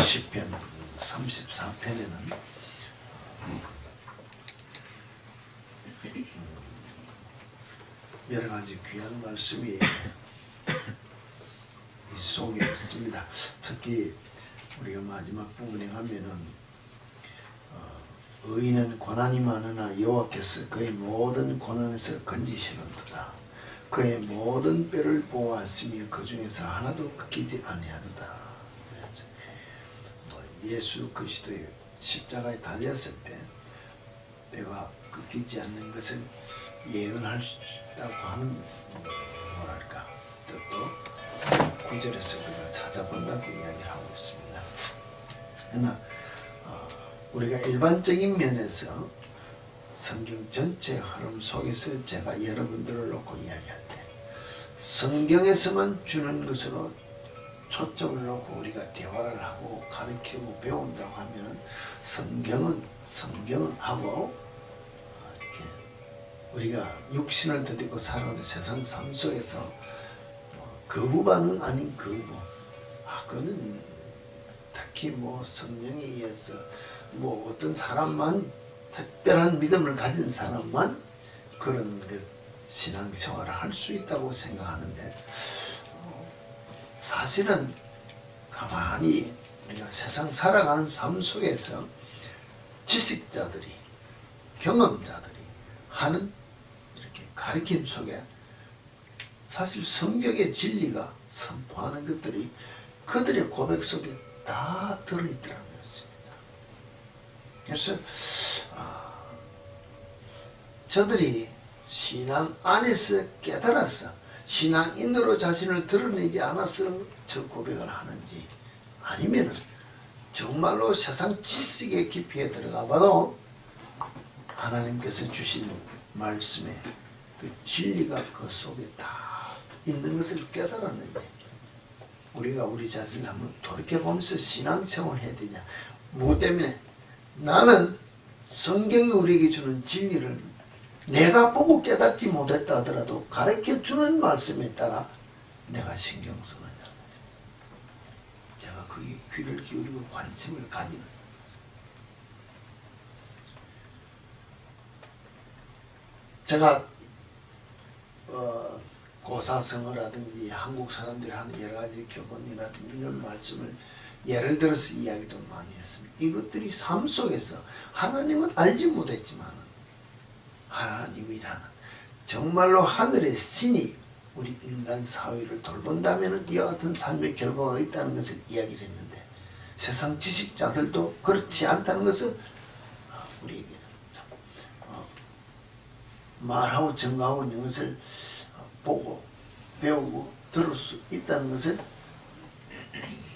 시편 34편에는 여러 가지 귀한 말씀이 이 속에 있습니다. 특히 우리가 마지막 부분에 가면은 의인은 고난이 많으나 여호와께서 그의 모든 고난에서 건지시는도다. 그의 모든 뼈를 보호하시며 그 중에서 하나도 꺾이지 아니하도다. 예수 그리스도의 십자가에 달렸을 때 뼈가 꺾이지 않는 것을 예언할 수 있다고 하는 뭐랄까 뜻도 구절에서 우리가 찾아본다고 이야기를 하고 있습니다. 그러나 우리가 일반적인 면에서 성경 전체 흐름 속에서 제가 여러분들을 놓고 이야기할 때 성경에서만 주는 것으로 초점을 놓고 우리가 대화를 하고 가르치고 배운다고 하면 성경은 하고 이렇게 우리가 육신을 덧입고 살아오는 세상 삶 속에서 거부 반응 아닌 거부, 그거는 특히 성령에 의해서 어떤 사람만 특별한 믿음을 가진 사람만 그런 신앙생활을 할 수 있다고 생각하는데 사실은 가만히 우리가 세상 살아가는 삶 속에서 지식자들이 경험자들이 하는 이렇게 가르침 속에 사실 성경의 진리가 선포하는 것들이 그들의 고백 속에 다 들어있더라는 것입니다. 그래서 저들이 신앙 안에서 깨달아서 신앙인으로 자신을 드러내지 않아서 저 고백을 하는지 아니면 정말로 세상 지식의 깊이에 들어가 봐도 하나님께서 주신 말씀에 그 진리가 그 속에 다 있는 것을 깨달았는지 우리가 우리 자신을 한번 돌이켜보면서 신앙생활을 해야 되냐. 무엇 때문에? 나는 성경이 우리에게 주는 진리를 내가 보고 깨닫지 못했다 하더라도 가르쳐주는 말씀에 따라 내가 신경 쓰느냐. 내가 거기에 귀를 기울이고 관심을 가지는. 제가 고사성어라든지 한국 사람들이 하는 여러 가지 교본이라든지 이런 말씀을 예를 들어서 이야기도 많이 했습니다. 이것들이 삶 속에서 하나님은 알지 못했지만 하나님이라는 정말로 하늘의 신이 우리 인간 사회를 돌본다면 이와 같은 삶의 결과가 있다는 것을 이야기를 했는데 세상 지식자들도 그렇지 않다는 것을 우리에게 말하고 증거하고 있는 것을 보고 배우고 들을 수 있다는 것을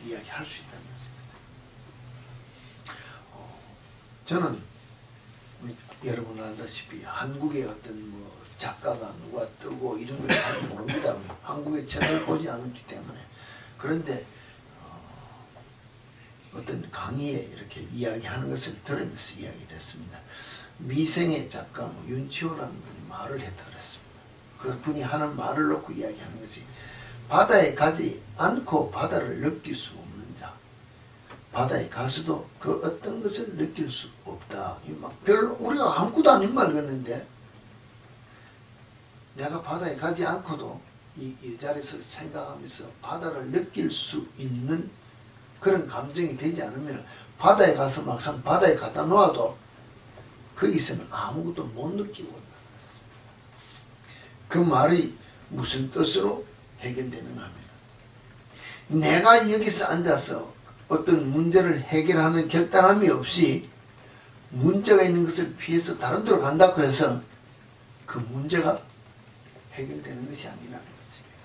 이야기할 수 있다는 것입니다. 저는 여러분 알다시피 한국의 어떤 작가가 누가 뜨고 이런 걸 잘 모릅니다. 한국의 책을 보지 않았기 때문에. 그런데 어떤 강의에 이렇게 이야기하는 것을 들으면서 이야기를 했습니다. 미생의 작가 윤치호라는 분이 말을 했다 그랬습니다. 그 분이 하는 말을 놓고 이야기하는 것이 바다에 가지 않고 바다를 느낄 수 없는 자, 바다에 가서도 그 어떤 것을 느낄 수 없다. 별로 우리가 아무것도 아닌 말 같는데 내가 바다에 가지 않고도 이 자리에서 생각하면서 바다를 느낄 수 있는 그런 감정이 되지 않으면 바다에 가서 막상 바다에 갖다 놓아도 거기서는 아무것도 못 느끼고 있는 것입니다. 그 말이 무슨 뜻으로 해결되는가 하면 내가 여기서 앉아서 어떤 문제를 해결하는 결단함이 없이 문제가 있는 것을 피해서 다른 데로 간다고 해서 그 문제가 해결되는 것이 아니라는 것입니다.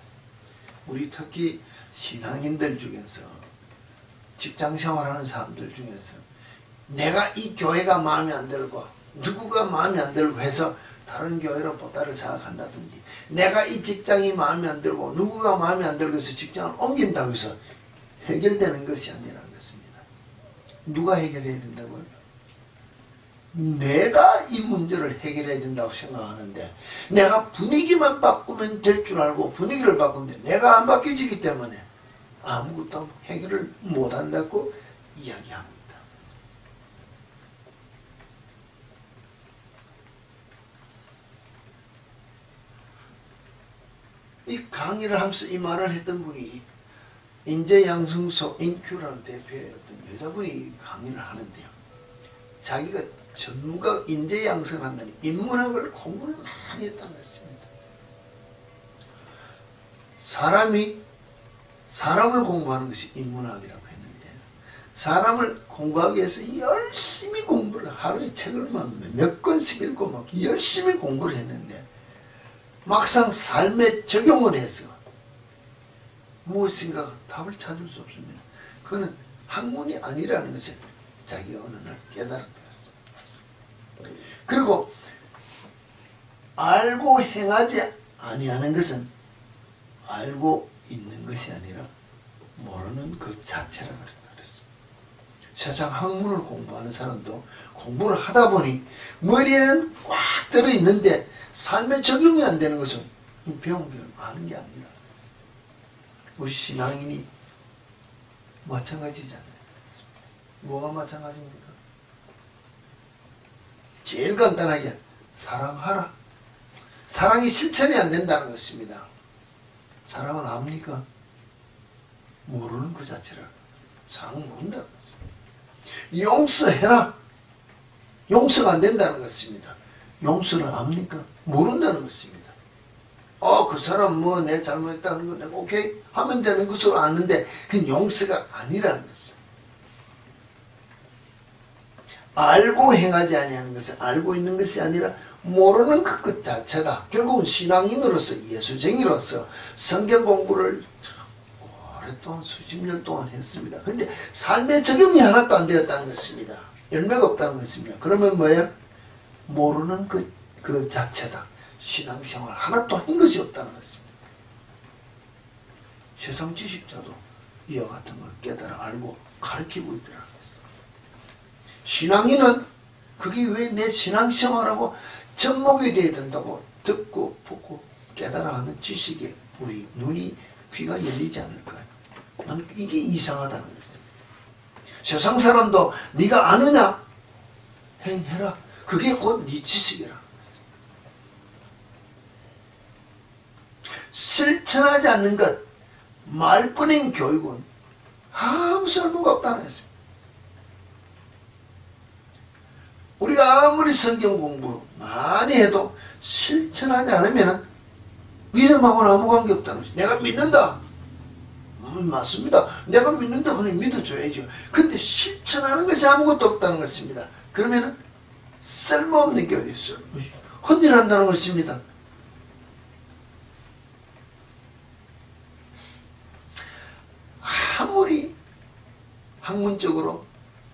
우리 특히 신앙인들 중에서 직장생활하는 사람들 중에서 내가 이 교회가 마음에 안 들고 누구가 마음에 안 들고 해서 다른 교회로 보다를 생각한다든지 내가 이 직장이 마음에 안 들고 누구가 마음에 안 들고 해서 직장을 옮긴다고 해서 해결되는 것이 아니라는 것입니다. 누가 해결해야 된다고요? 내가 이 문제를 해결해야 된다고 생각하는데 내가 분위기만 바꾸면 될 줄 알고 분위기를 바꾸는데 내가 안 바뀌어지기 때문에 아무것도 해결을 못한다고 이야기합니다. 이 강의를 하면서 이 말을 했던 분이 인재양성소 인큐라는 대표의 어떤 여자분이 강의를 하는데요. 자기가 전문가 인재양성을 한다니 인문학을 공부를 많이 했다는 것입니다. 사람을 공부하는 것이 인문학이라고 했는데 사람을 공부하기 위해서 열심히 공부를 하루에 책을 몇 권씩 읽고 막 열심히 공부를 했는데 막상 삶에 적용을 해서 무엇인가 답을 찾을 수 없습니다. 그거는 학문이 아니라는 것을 자기가 어느 날 깨달았다. 그리고 알고 행하지 아니하는 것은 알고 있는 것이 아니라 모르는 그 자체라 그랬습니다. 세상 학문을 공부하는 사람도 공부를 하다 보니 머리에는 꽉 들어있는데 삶에 적용이 안 되는 것은 배운 게 아는 게 아니라 우리 신앙인이 마찬가지잖아요. 뭐가 마찬가지입니까? 제일 간단하게 사랑하라. 사랑이 실천이 안 된다는 것입니다. 사랑은 압니까? 모르는 그 자체라. 사랑은 모른다는 것입니다. 용서해라. 용서가 안 된다는 것입니다. 용서를 압니까? 모른다는 것입니다. 그 사람 뭐 내 잘못했다는 거 내가 오케이 하면 되는 것으로 아는데 그건 용서가 아니라는 것입니다. 알고 행하지 아니하는 것은 알고 있는 것이 아니라 모르는 그 자체다. 결국은 신앙인으로서 예수쟁이로서 성경 공부를 오랫동안 수십 년 동안 했습니다. 근데 삶의 적용이 하나도 안 되었다는 것입니다. 열매가 없다는 것입니다. 그러면 뭐예요? 모르는 그 자체다. 신앙생활 하나도 한 것이 없다는 것입니다. 세상 지식자도 이와 같은 걸 깨달아 알고 가르치고 있더라는 것입니다. 신앙인은 그게 왜 내 신앙생활하고 접목이 되어야 된다고 듣고 보고 깨달아 하는 지식에 우리 눈이 귀가 열리지 않을까요? 난 이게 이상하다는 것입니다. 세상 사람도 네가 아느냐? 행해라. 그게 곧 네 지식이라는 것입니다. 실천하지 않는 것, 말뿐인 교육은 아무 쓸모가 없다는 것입니다. 우리가 아무리 성경 공부 많이 해도 실천하지 않으면 믿음하고는 아무 관계 없다는 것이죠. 내가 믿는다. 맞습니다. 내가 믿는다. 그냥 믿어줘야죠. 근데 실천하는 것이 아무것도 없다는 것입니다. 그러면 쓸모없는 교육이 헛일한다는 것입니다. 아무리 학문적으로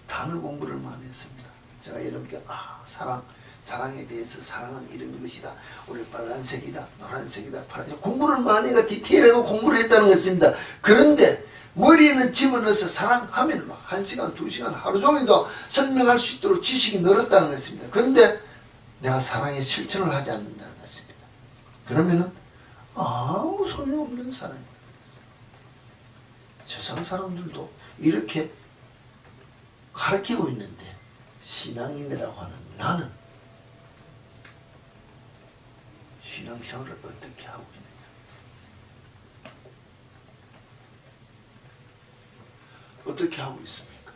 단어 공부를 많이 했습니다. 제가 여러분께 사랑에 대해서 사랑은 이런 것이다. 우리 빨간색이다. 노란색이다. 파란색. 공부를 많이 해가 디테일하게 공부를 했다는 것입니다. 그런데 머리에는 집어넣어서 사랑하면 막 1시간, 2시간, 하루 종일도 설명할 수 있도록 지식이 늘었다는 것입니다. 그런데 내가 사랑의 실천을 하지 않는다는 것입니다. 그러면은 아무 소용없는 사랑입니다. 세상 사람들도 이렇게 가르치고 있는데 신앙인이라고 하는 나는 신앙생활을 어떻게 하고 있느냐? 어떻게 하고 있습니까?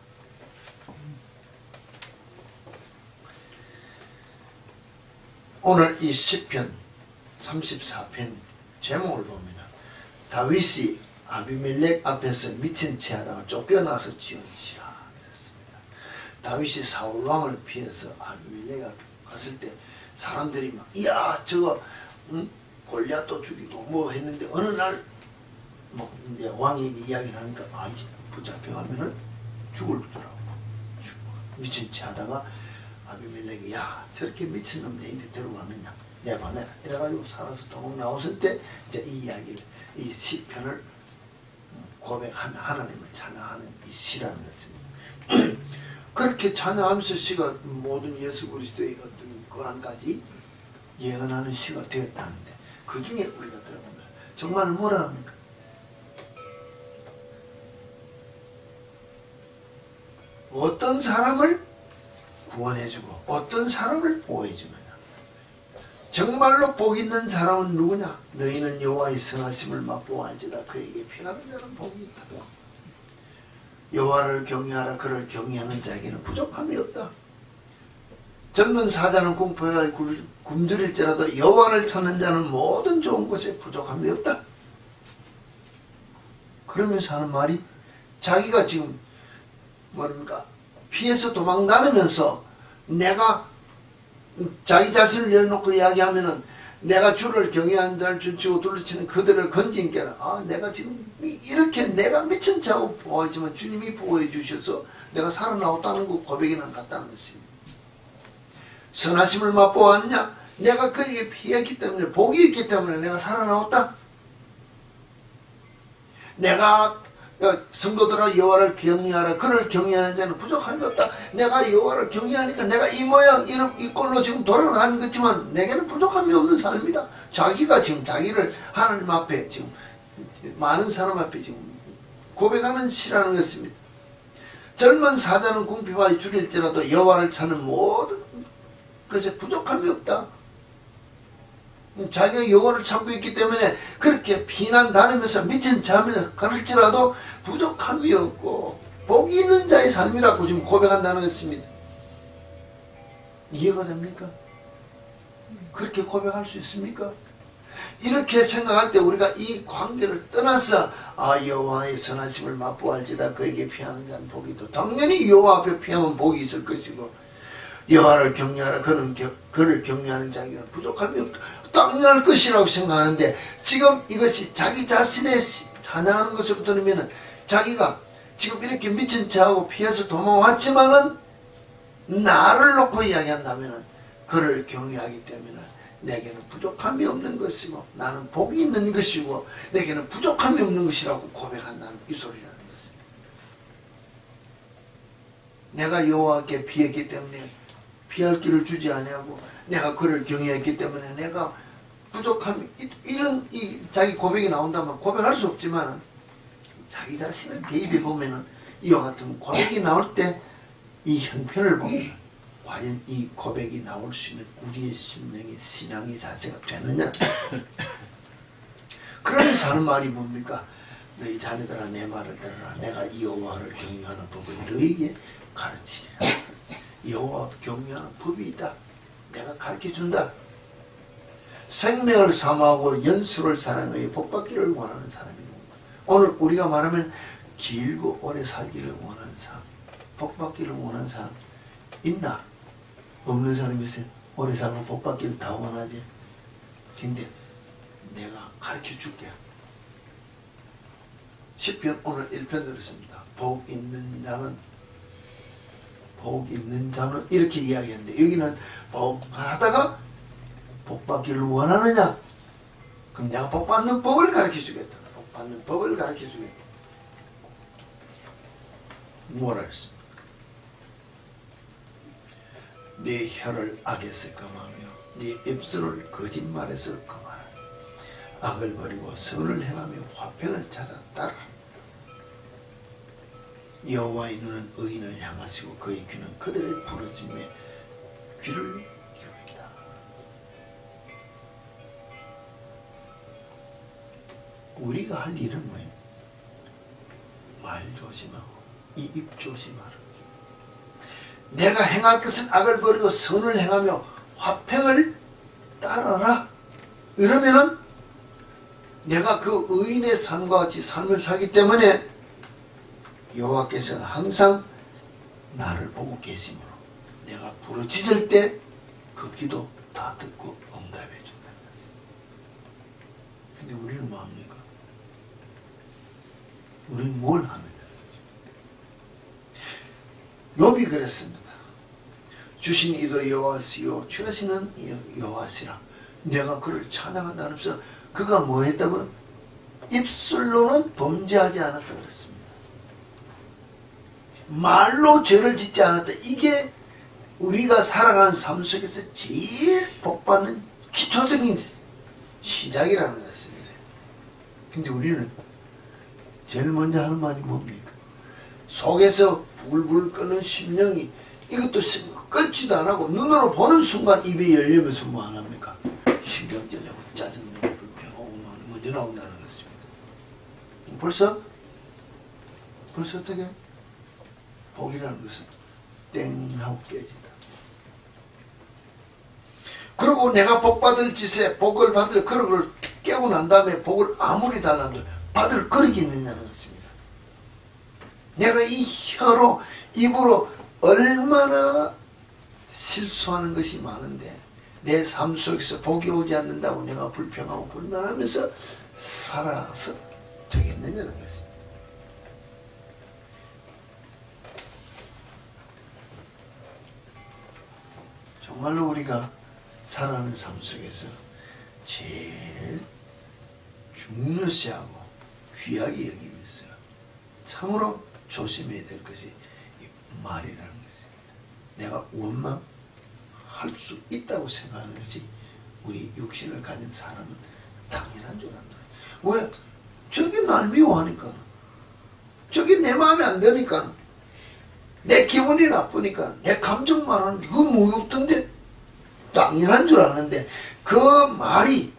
오늘 이 시편 34편 제목을 보면 다윗이 아비멜렉 앞에서 미친 채 하다가 쫓겨나서 지은 시라 그랬습니다. 다윗이 사울 왕을 피해서 아비멜렉 앞에 갔을 때 사람들이 막 이야 저거 골리앗도 죽이고 뭐 했는데 어느 날 뭐 이제 왕이 이야기를 하니까 붙잡혀가면은 죽을 줄 알고 미친 채 하다가 아비멜렉이 야 저렇게 미친놈 내인데 데려가느냐 내보내라 이래가지고 살아서 도망 나왔을 때 이제 이 이야기를 이 시편을 고백하며 하나님을 찬양하는 이 시라는 것입니다. 그렇게 찬양하면서 시가 모든 예수 그리스도의 어떤 고난까지 예언하는 시가 되었다는데 그 중에 우리가 들어보면 정말 뭐라 합니까? 어떤 사람을 구원해주고 어떤 사람을 보호해주느냐. 정말로 복 있는 사람은 누구냐? 너희는 여호와의 선하심을 맛보아 알지다. 그에게 피하는 자는 복이 있다. 여호와를 경외하라. 그를 경외하는 자에게는 부족함이 없다. 젊은 사자는 공포에 굶주릴지라도 여호와를 찾는 자는 모든 좋은 것에 부족함이 없다. 그러면서 하는 말이 자기가 지금 뭡니까? 피해서 도망 다니면서 내가 자기 자신을 내놓고 이야기하면은 내가 주를 경외하는 자를 준치고 둘러치는 그들을 건진 게는 내가 지금 이렇게 내가 미친 자고 보호하지만 주님이 보호해 주셔서 내가 살아나왔다는 거 고백이나 같다는 것입니다. 선하심을 맛보았냐? 내가 그에게 피했기 때문에 복이 있기 때문에 내가 살아나왔다. 내가 성도들아 여호와를 경외하라. 그를 경외하는 자는 부족함이 없다. 내가 여호와를 경외하니까 내가 이 모양 이 꼴로 지금 돌아가는 거지만 내게는 부족함이 없는 삶이다. 자기가 지금 자기를 하나님 앞에 지금 많은 사람 앞에 지금 고백하는 시라는 것입니다. 젊은 사자는 궁핍하여 줄일지라도 여호와를 찾는 모든 것에 부족함이 없다. 자기가 여호와를 찾고 있기 때문에 그렇게 피난 다니면서 미친 자면서 그럴지라도 부족함이 없고 복이 있는 자의 삶이라고 지금 고백한다는 것입니다. 이해가 됩니까? 그렇게 고백할 수 있습니까? 이렇게 생각할 때 우리가 이 관계를 떠나서 여호와의 선하심을 맛보알지다. 그에게 피하는 자는 복이 있다. 당연히 여호와 앞에 피하면 복이 있을 것이고 여호와를 경외하라. 그를 경외하는 자에게는 부족함이 없다. 당연할 것이라고 생각하는데 지금 이것이 자기 자신의 찬양하는 것으로 들으면 자기가 지금 이렇게 미친 체하고 피해서 도망왔지만은 나를 놓고 이야기한다면 그를 경외하기 때문에 내게는 부족함이 없는 것이고 나는 복이 있는 것이고 내게는 부족함이 없는 것이라고 고백한다는 이 소리라는 것입니다. 내가 여호와께 피했기 때문에 피할 길을 주지 아니하고 내가 그를 경외했기 때문에 내가 부족함이 이런 자기 고백이 나온다면 고백할 수 없지만 자기 자신을 대입해 보면은 이와 같은 고백이 나올 때 이 형편을 보면 과연 이 고백이 나올 수 있는 우리의 심령의 신앙의 자세가 되느냐. 그러면서 하는 말이 뭡니까? 너희 자녀들아 내 말을 들으라. 내가 여호와를 경외하는 법을 너희에게 가르치리라. 여호와 경외하는 법이 있다. 내가 가르쳐준다. 생명을 사모하고 연수를 사랑하여 복받기를 원하는 사람이 누군가. 오늘 우리가 말하면 길고 오래 살기를 원하는 사람, 복받기를 원하는 사람 있나? 없는 사람이 있어요. 오래 살고 복받기를 다 원하지. 근데 내가 가르쳐줄게. 시편 오늘 1편 들었습니다. 복 있는 자는 이렇게 이야기하는데 여기는 복하다가 복받기를 원하느냐? 그럼 내가 복받는 법을 가르쳐주겠다. 복받는 법을 가르쳐주겠다. 뭐라 했습니까? 네 혀를 악에서 금하며 네 입술을 거짓말에서 금하라. 악을 버리고 선을 행하며 화평을 찾아 따라. 여호와의 눈은 의인을 향하시고 그의 귀는 그들의 부르짖음에 귀를 기울인다. 우리가 할 일은 뭐예요? 말 조심하고 이 입 조심하라. 내가 행할 것은 악을 버리고 선을 행하며 화평을 따라라. 이러면은 내가 그 의인의 삶과 같이 삶을 살기 때문에 여호와께서는 항상 나를 보고 계시므로 내가 부르짖을 때 그 기도 다 듣고 응답해 준다는 것입니다. 근데 우리는 뭐 합니까? 우리는 뭘 하느냐는 것입니다. 욥이 그랬습니다. 주신 이도 여호와시요 취하시는 여호와시라. 내가 그를 찬양한다면서 그가 뭐 했다고? 입술로는 범죄하지 않았다 그랬습니다. 말로 죄를 짓지 않았다. 이게 우리가 살아가는 삶 속에서 제일 복받는 기초적인 시작이라는 것입니다. 근데 우리는 제일 먼저 하는 말이 뭡니까? 속에서 불불 끄는 심령이 이것도 끊지도 안 하고 눈으로 보는 순간 입이 열리면서 뭐 안 합니까? 신경질 내고 짜증내고 불평하고 먼저 나온다는 것입니다. 벌써 어떻게? 복이라는 것은 땡 하고 깨진다. 그리고 내가 복 받을 짓에 복을 받을 그릇을 깨고 난 다음에 복을 아무리 달라도 받을 그릇이 있느냐는 것입니다. 내가 이 혀로 입으로 얼마나 실수하는 것이 많은데 내 삶 속에서 복이 오지 않는다고 내가 불평하고 불만하면서 살아서 되겠느냐는 것입니다. 정말로 우리가 살아가는 삶 속에서 제일 중요시하고 귀하게 여기면서 참으로 조심해야 될 것이 이 말이라는 것입니다. 내가 원망할 수 있다고 생각하는 것이 우리 육신을 가진 사람은 당연한 줄 안다. 왜? 저게 날 미워하니까, 저게 내 마음에 안 드니까, 내 기분이 나쁘니까, 내 감정만 하는데 그거 뭐 없던데? 당연한 줄 아는데 그 말이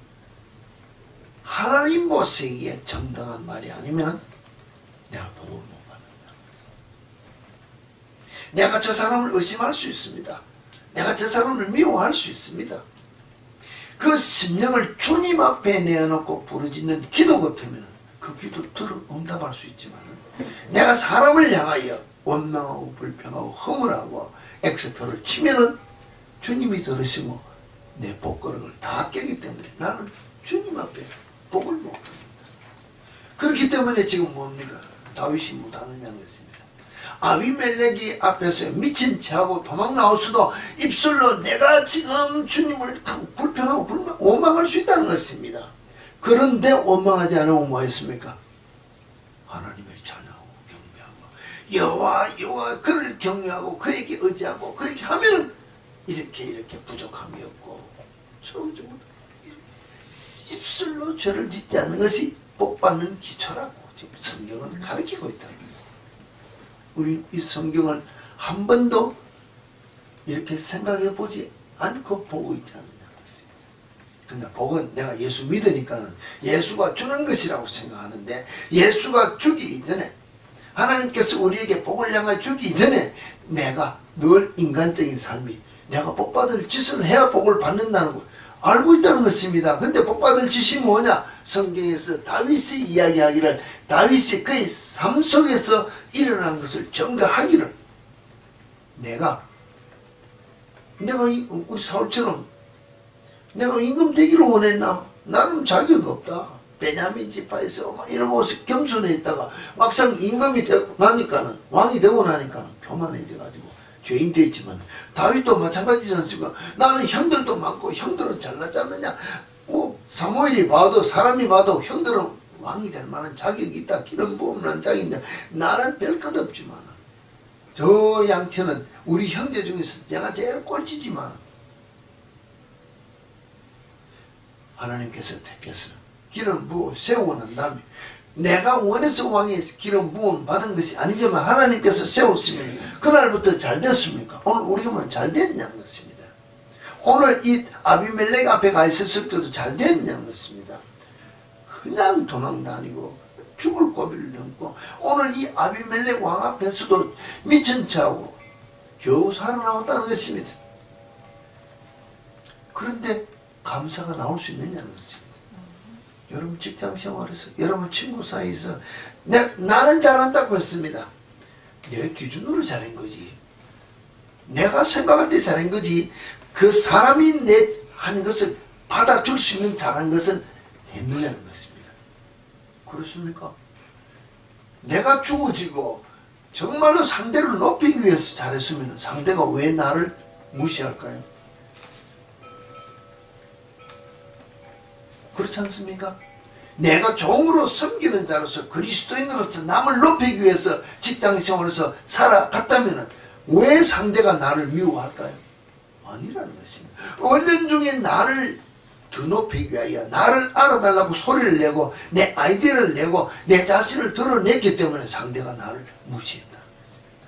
하나님 보시기에 정당한 말이 아니면 내가 복을 못 받는다는 것입니다. 내가 저 사람을 의심할 수 있습니다. 내가 저 사람을 미워할 수 있습니다. 그 심령을 주님 앞에 내어놓고 부르짖는 기도 같으면 그 기도 들어 응답할 수 있지만 내가 사람을 향하여 원망하고 불평하고 허물하고 X표를 치면은 주님이 들으시고 내 복그릇을 다 깨기 때문에 나는 주님 앞에 복을 못 받는다. 그렇기 때문에 지금 뭡니까? 다윗이 못하느냐는 것입니다. 아비멜렉이 앞에서 미친 체하고 도망 나올 수도 입술로 내가 지금 주님을 불평하고 원망할 수 있다는 것입니다. 그런데 원망하지 않으면 뭐 했습니까? 하나님을 찬양하고 경배하고 여호와 그를 경외하고 그에게 의지하고 그에게 하면은 이렇게 부족함이 없고 입술로 죄를 짓지 않는 것이 복받는 기초라고 지금 성경은 가르치고 있다는 것입니다. 우리 이 성경을 한 번도 이렇게 생각해 보지 않고 보고 있지 않느냐는 것입니다. 그러나 복은 내가 예수 믿으니까는 예수가 주는 것이라고 생각하는데 예수가 주기 이전에 하나님께서 우리에게 복을 향하여 주기 이전에 내가 늘 인간적인 삶이 내가 복받을 짓을 해야 복을 받는다는 걸 알고 있다는 것입니다. 근데 복받을 짓이 뭐냐? 성경에서 다윗이 이야기하기를 다윗이 그의 삶 속에서 일어난 것을 전가하기를 내가 우리 사울처럼 내가 임금 되기를 원했나? 나는 자격 없다. 베냐민 지파에서 막 이러고 겸손해 있다가 막상 임금이 되고 나니까는 왕이 되고 나니까는 교만해져가지고 죄인 되었지만 다윗도 마찬가지지 않습니까? 나는 형들도 많고 형들은 잘나지 않느냐? 뭐 사무엘이 봐도 사람이 봐도 형들은 왕이 될 만한 자격이 있다. 기름 부음난 자격인데 나는 별 것 없지만 저 양태는 우리 형제 중에서 내가 제일 꼴찌지만 하나님께서 택해서 기름 부어 세우고 난 다음에 내가 원해서 왕의 기름 부음 받은 것이 아니지만 하나님께서 세웠으면 그날부터 잘 됐습니까? 오늘 우리가 잘 됐냐는 것입니다. 오늘 이 아비멜렉 앞에 가 있었을 때도 잘 됐냐는 것입니다. 그냥 도망 다니고 죽을 고비를 넘고 오늘 이 아비멜렉 왕 앞에서도 미친 체하고 겨우 살아나왔다는 것입니다. 그런데 감사가 나올 수 있느냐는 것입니다. 여러분 직장 생활에서 여러분 친구 사이에서 나는 잘한다고 했습니다. 내 기준으로 잘한 거지. 내가 생각할 때 잘한 거지. 그 사람이 내 한 것을 받아줄 수 있는 잘한 것은 했느냐는 것입니다. 그렇습니까? 내가 주어지고 정말로 상대를 높이기 위해서 잘했으면 상대가 왜 나를 무시할까요? 그렇지 않습니까? 내가 종으로 섬기는 자로서 그리스도인으로서 남을 높이기 위해서 직장생활에서 살아갔다면 왜 상대가 나를 미워할까요? 아니라는 것입니다. 은연중에 나를 더 높이기 위하여 나를 알아달라고 소리를 내고 내 아이디어를 내고 내 자신을 드러냈기 때문에 상대가 나를 무시했다는 것입니다.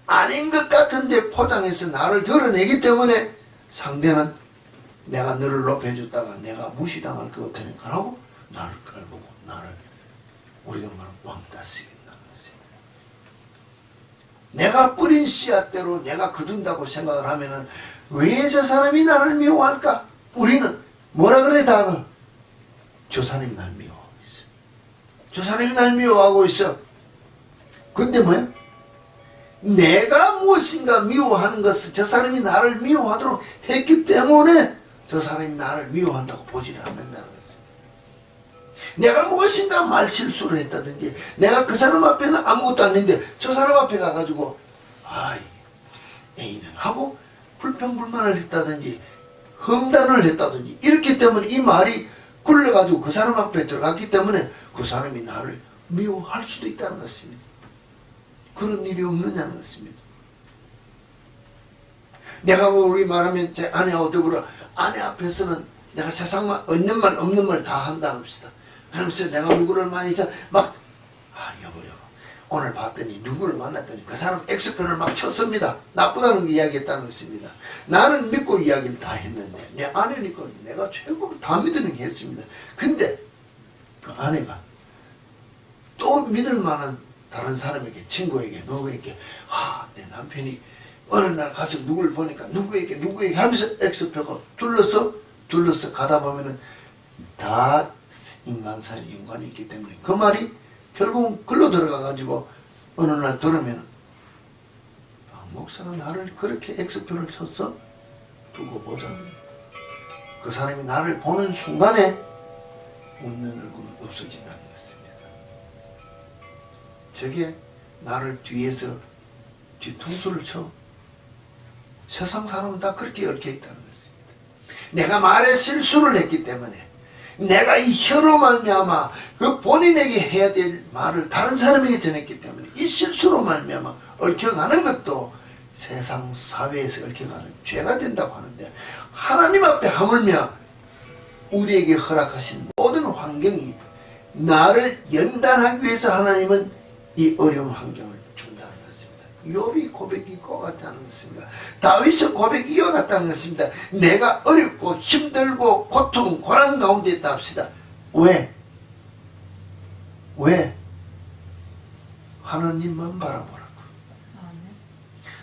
아닌 것 같은데 포장해서 나를 드러내기 때문에 상대는 내가 너를 높여줬다가 내가 무시당할 것 같으니까 하고 나를 깔보고 나를 우리가 말하면 왕따 쓰겠다는 거지. 내가 뿌린 씨앗대로 내가 거둔다고 생각을 하면은 왜 저 사람이 나를 미워할까? 우리는 뭐라 그래 다들? 저 사람이 날 미워하고 있어. 저 사람이 날 미워하고 있어. 근데 뭐야? 내가 무엇인가 미워하는 것을 저 사람이 나를 미워하도록 했기 때문에 저 사람이 나를 미워한다고 보지를 않는다는 것입니다. 내가 무엇인가 말 실수를 했다든지 내가 그 사람 앞에는 아무것도 안 했는데 저 사람 앞에 가가지고 아이 A는 하고 불평불만을 했다든지 험담을 했다든지 이렇기 때문에 이 말이 굴러가지고 그 사람 앞에 들어갔기 때문에 그 사람이 나를 미워할 수도 있다는 것입니다. 그런 일이 없느냐는 것입니다. 내가 뭐 우리 말하면 제 아내하고 더불어 아내 앞에서는 내가 세상만 있는 말 없는 말 다 한다 합시다. 그러면서 내가 누구를 만나서 막 여보 오늘 봤더니 누구를 만났더니 그 사람 X편을 막 쳤습니다. 나쁘다는 거 이야기했다는 것입니다. 나는 믿고 이야기를 다 했는데 내 아내니까 내가 최고로 다 믿는 게 했습니다. 근데 그 아내가 또 믿을 만한 다른 사람에게 친구에게 누구에게 내 남편이 어느 날 가서 누구를 보니까 누구에게 하면서 X표가 둘러서 가다 보면은 다 인간 사이에 연관이 있기 때문에 그 말이 결국은 글로 들어가 가지고 어느 날 들으면 목사가 나를 그렇게 X표를 쳤어? 두고 보자. 그 사람이 나를 보는 순간에 웃는 얼굴은 없어진다는 것입니다. 저게 나를 뒤에서 뒤통수를 쳐. 세상 사람은 다 그렇게 얽혀 있다는 것입니다. 내가 말에 실수를 했기 때문에 내가 이 혀로 말미암아 그 본인에게 해야 될 말을 다른 사람에게 전했기 때문에 이 실수로 말미암아 얽혀가는 것도 세상 사회에서 얽혀가는 죄가 된다고 하는데 하나님 앞에 하물며 우리에게 허락하신 모든 환경이 나를 연단하기 위해서 하나님은 이 어려운 환경을 준다는 것입니다. 욥이 고백이 이거 같다는 것입니다. 다윗의 고백이 이어갔다는 것입니다. 내가 어렵고 힘들고 고통 고난 가운데 있다 합시다. 왜? 하나님만 바라보라고.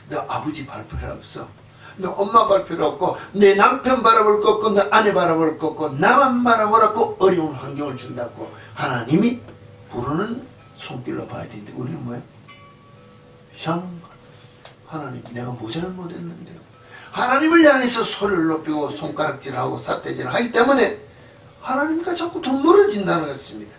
너 아버지 발 필요 없어. 너 엄마 발 필요 없고 내 남편 바라볼 거 없고 너 아내 바라볼 거 없고 나만 바라보라고 어려운 환경을 준다고 하나님이 부르는 손길로 봐야 되는데 우리는 뭐야? 하나님 내가 뭐 잘못했는데요? 하나님을 향해서 소리를 높이고 손가락질하고 삿대질을 하기 때문에 하나님과 자꾸 더 멀어진다는 것입니다.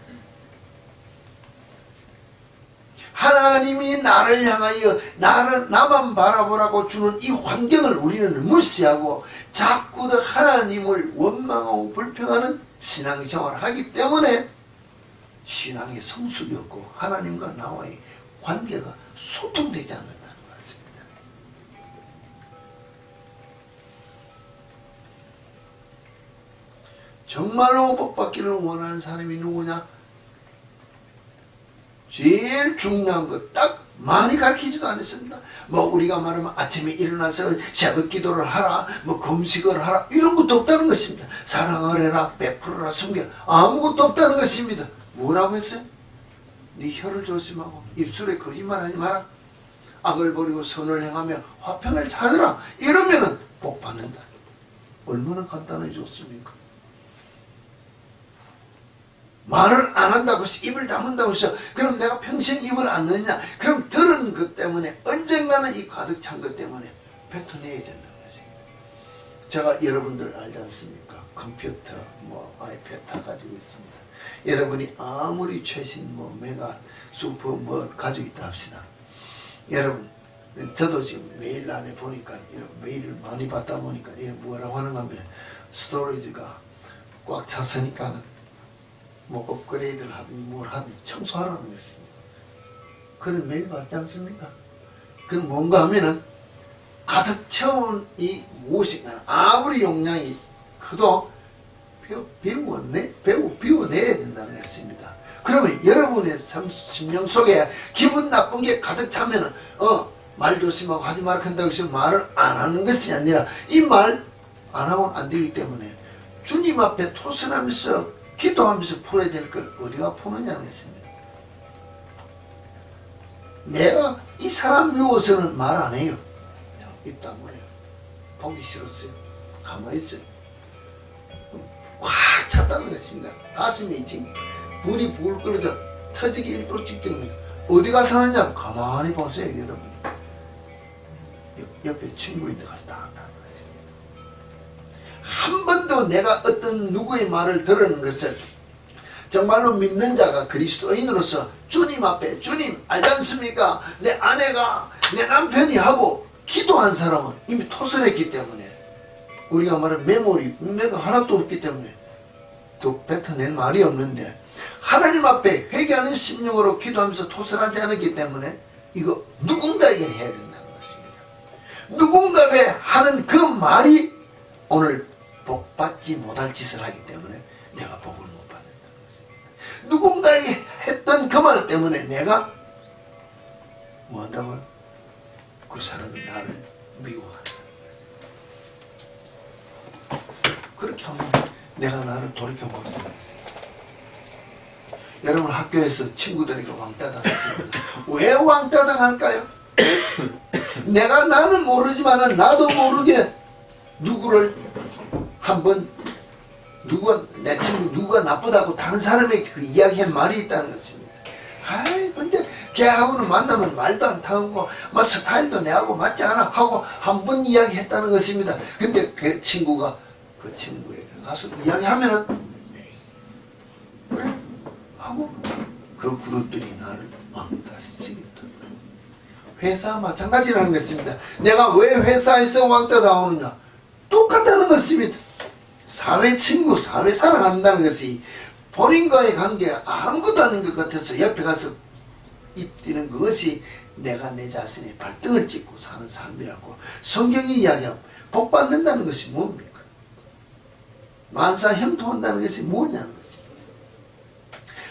하나님이 나를 향하여 나만 바라보라고 주는 이 환경을 우리는 무시하고 자꾸 더 하나님을 원망하고 불평하는 신앙생활을 하기 때문에 신앙의 성숙이 없고 하나님과 나와의 관계가 소통되지 않는다는 것입니다. 정말로 복받기를 원하는 사람이 누구냐? 제일 중요한 것 딱 많이 가르치지도 않았습니다. 뭐 우리가 말하면 아침에 일어나서 새벽 기도를 하라, 뭐 금식을 하라 이런 것도 없다는 것입니다. 사랑을 해라, 베풀어라, 숨겨라 아무것도 없다는 것입니다. 뭐라고 했어요? 네 혀를 조심하고 입술에 거짓말하지 마라. 악을 버리고 선을 행하며 화평을 찾으라. 이러면은 복 받는다. 얼마나 간단하게 좋습니까? 말을 안 한다고 해서 입을 다문다고 해서 그럼 내가 평생 입을 안 넣느냐? 그럼 들은 것 때문에 언젠가는 이 가득 찬 것 때문에 뱉어내야 된다는 거지. 제가 여러분들 알지 않습니까? 컴퓨터, 뭐 아이패드 다 가지고 있습니다. 여러분이 아무리 최신 뭐 메가 슈퍼 뭐 가지고 있다 합시다. 여러분 저도 지금 메일 안에 보니까 이런 메일을 많이 받다 보니까 이게 뭐라고 하는가 하면 스토리지가 꽉 찼으니까는 뭐 업그레이드를 하든지 뭘 하든지 청소하라는 것입니다. 그런 메일 받지 않습니까? 그럼 뭔가 하면은 가득 채운 이 무엇이 아무리 용량이 커도 비워내야 된다는 것입니다. 그러면 여러분의 심령 속에 기분 나쁜 게 가득 차면은 말 조심하고 하지 말라 한다고 해서 말을 안 하는 것이 아니라 이 말 안 하고는 안 되기 때문에 주님 앞에 토설하면서 기도하면서 풀어야 될 걸 어디가 푸느냐는 것입니다. 내가 이 사람 미워서는 말 안 해요. 입도 안 물어요. 보기 싫었어요. 가만히 있어요. 꽉 찼다는 것입니다. 가슴이 지금 불이 불 끓어져 터지기 일도 직전입니다. 어디 가서 하느냐? 가만히 보세요, 여러분. 옆에 친구 있는 데 가서 다 한다는 것입니다. 한 번도 내가 어떤 누구의 말을 들은 것을 정말로 믿는 자가 그리스도인으로서 주님 앞에 주님 알지 않습니까? 내 아내가 내 남편이 하고 기도한 사람은 이미 토설했기 때문에 우리가 말하는 메모가 하나도 없기 때문에 또 뱉어낸 말이 없는데 하나님 앞에 회개하는 심령으로 기도하면서 토설하지 않았기 때문에 이거 누군가에게 해야 된다는 것입니다. 누군가가 하는 그 말이 오늘 복받지 못할 짓을 하기 때문에 내가 복을 못 받는다는 것입니다. 누군가에게 했던 그 말 때문에 내가 뭐 한다고요? 그 사람이 나를 미워한다는 것입니다. 그렇게 하면 내가 나를 돌이켜보게 되는 것입니다. 여러분 학교에서 친구들에게 왕따 당했습니다. 왜 왕따 당할까요? 내가 나는 모르지만 나도 모르게 누구를 한번 내 친구 누가 나쁘다고 다른 사람에게 그 이야기한 말이 있다는 것입니다. 아이 근데 걔하고는 만나면 말도 안 타고 뭐 스타일도 내하고 맞지 않아 하고 한 번 이야기했다는 것입니다. 근데 그 친구가 그 친구에게 가서 이야기하면은 그래 하고 그 그룹들이 나를 왕따시키겠다. 회사 마찬가지라는 것입니다. 내가 왜 회사에서 왕따 당하느냐? 똑같다는 것입니다. 사회 친구, 사회 살아간다는 것이 본인과의 관계 아무것도 아닌 것 같아서 옆에 가서 입뛰는 그것이 내가 내 자신의 발등을 찍고 사는 삶이라고 성경이 이야기하고 복받는다는 것이 뭡니까? 만사 형통한다는 것이 뭐냐는 것입니다.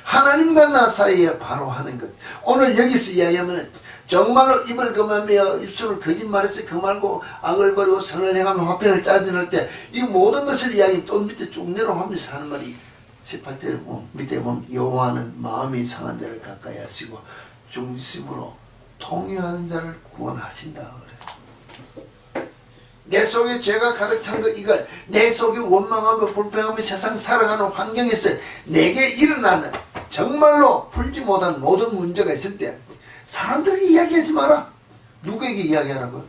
하나님과 나 사이에 바로 하는 것. 오늘 여기서 이야기하면 정말로 입을 금하며 입술을 거짓말해서 금하고 악을 버리고 선을 행하며 화평을 짜증할 때 이 모든 것을 이야기하면 또 밑에 쭉 내려오면서 하는 말이 18절에 보면 밑에 보면 여호와는 마음이 상한 자를 가까이 하시고 중심으로 통유하는 자를 구원하신다 그랬습니다. 내 속에 죄가 가득 찬 것 이걸 내 속에 원망하며 불평하며 세상 살아가는 환경에서 내게 일어나는 정말로 풀지 못한 모든 문제가 있을 때 사람들에게 이야기하지 마라. 누구에게 이야기하라고요?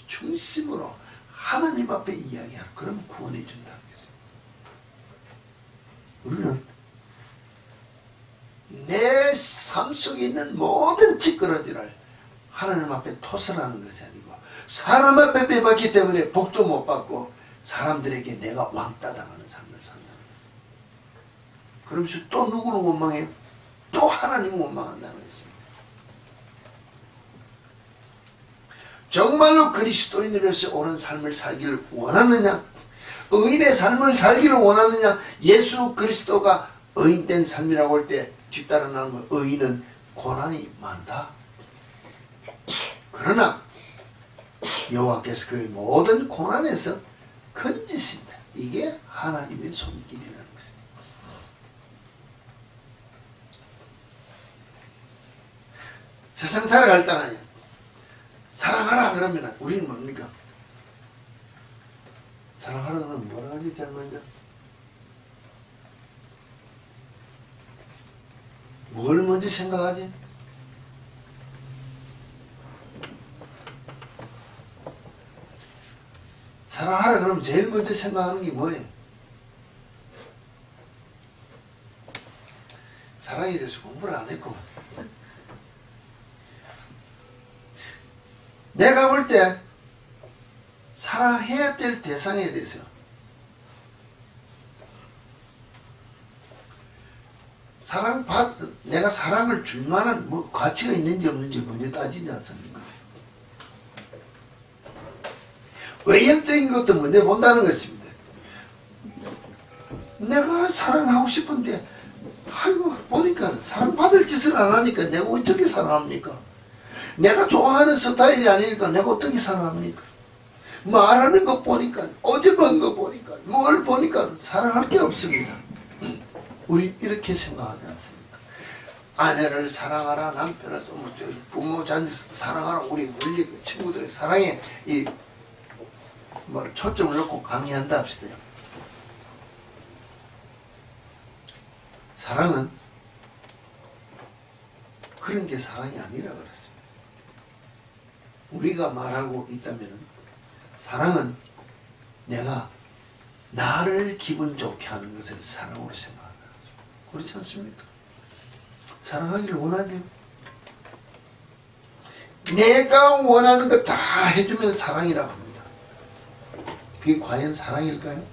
중심으로 하나님 앞에 이야기하라. 그러면 구원해 준다는 것입니다. 우리는 내 삶 속에 있는 모든 찌끄러지를 하나님 앞에 토설하는 것이 아니고 사람 앞에 빼봤기 때문에 복도 못 받고 사람들에게 내가 왕따 당하는 삶을 산다는 것입니다. 그러면서 또 누구를 원망해요? 또 하나님을 원망한다는 것입니다. 정말로 그리스도인으로서 옳은 삶을 살기를 원하느냐? 의인의 삶을 살기를 원하느냐? 예수 그리스도가 의인된 삶이라고 할 때 뒤따라 나오면 의인은 고난이 많다. 그러나 여호와께서 그 모든 고난에서 건지신다. 이게 하나님의 손길이라는 것입니다. 세상 살아갈 땅 사랑하라 그러면 우리는 뭡니까? 사랑하라 그러면 뭐라 하지 제일 먼저? 뭘 먼저 생각하지? 사랑하라 그러면 제일 먼저 생각하는 게 뭐예요? 사랑에 대해서 공부를 안 했고 내가 볼 때 사랑해야 될 대상에 대해서 내가 사랑을 줄 만한 뭐 가치가 있는지 없는지 먼저 따지지 않습니까? 외형적인 것도 먼저 본다는 것입니다. 내가 사랑하고 싶은데 아이고 보니까 사랑받을 짓을 안 하니까 내가 어떻게 사랑합니까? 내가 좋아하는 스타일이 아니니까 내가 어떻게 사랑합니까? 말하는 거 보니까, 어제 본 거 보니까, 뭘 보니까 사랑할 게 없습니다. 우리 이렇게 생각하지 않습니까? 아내를 사랑하라, 남편을 부모 자녀 사랑하라, 우리 멀리 친구들의 사랑에 초점을 놓고 강의한다 합시다. 사랑은 그런 게 사랑이 아니라 그랬습니다. 우리가 말하고 있다면 사랑은 내가 나를 기분 좋게 하는 것을 사랑으로 생각한다. 그렇지 않습니까? 사랑하기를 원하죠. 내가 원하는 거 다 해주면 사랑이라고 합니다. 그게 과연 사랑일까요?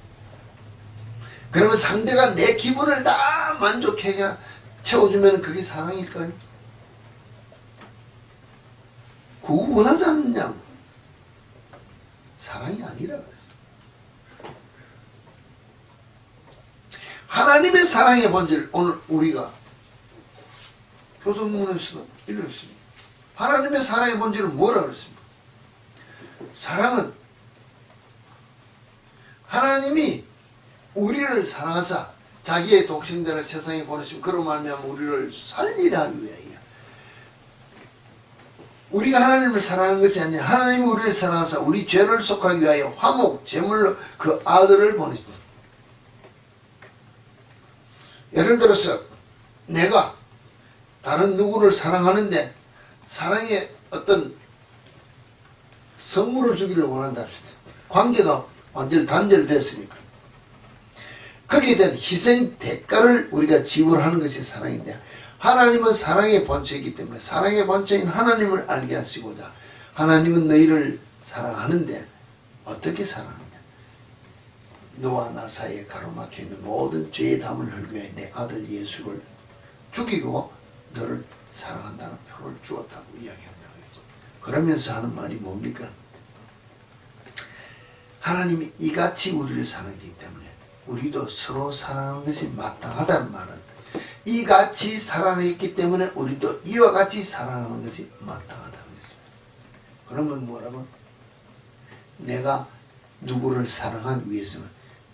그러면 상대가 내 기분을 다 만족하게 채워주면 그게 사랑일까요? 그거 원하지 않느냐고. 사랑이 아니라 그랬어요. 하나님의 사랑의 본질, 오늘 우리가 교동문에서도 이랬습니다. 하나님의 사랑의 본질은 뭐라 그랬습니까? 사랑은 하나님이 우리를 사랑하사 자기의 독생자를 세상에 보내시면 그로 말미암아 우리를 살리라 하기 위하여, 우리가 하나님을 사랑하는 것이 아니라 하나님이 우리를 사랑하사 우리 죄를 속하기 위하여 화목 제물로 그 아들을 보내십니다. 예를 들어서 내가 다른 누구를 사랑하는데 사랑의 어떤 선물을 주기를 원한다 합시다. 관계가 완전히 단절됐으니까 거기에 대한 희생 대가를 우리가 지불하는 것이 사랑인데, 하나님은 사랑의 본체이기 때문에 사랑의 본체인 하나님을 알게 하시고자 하나님은 너희를 사랑하는데 어떻게 사랑하냐? 너와 나 사이에 가로막혀 있는 모든 죄의 담을 흘려 내 아들 예수를 죽이고 너를 사랑한다는 표를 주었다고 이야기합니다. 그러면서 하는 말이 뭡니까? 하나님이 이같이 우리를 사랑하기 때문에 우리도 서로 사랑하는 것이 마땅하다는 말은, 이같이 사랑했기 때문에 우리도 이와 같이 사랑하는 것이 마땅하다는 것입니다. 그러면 뭐라고? 내가 누구를 사랑하기 위해서는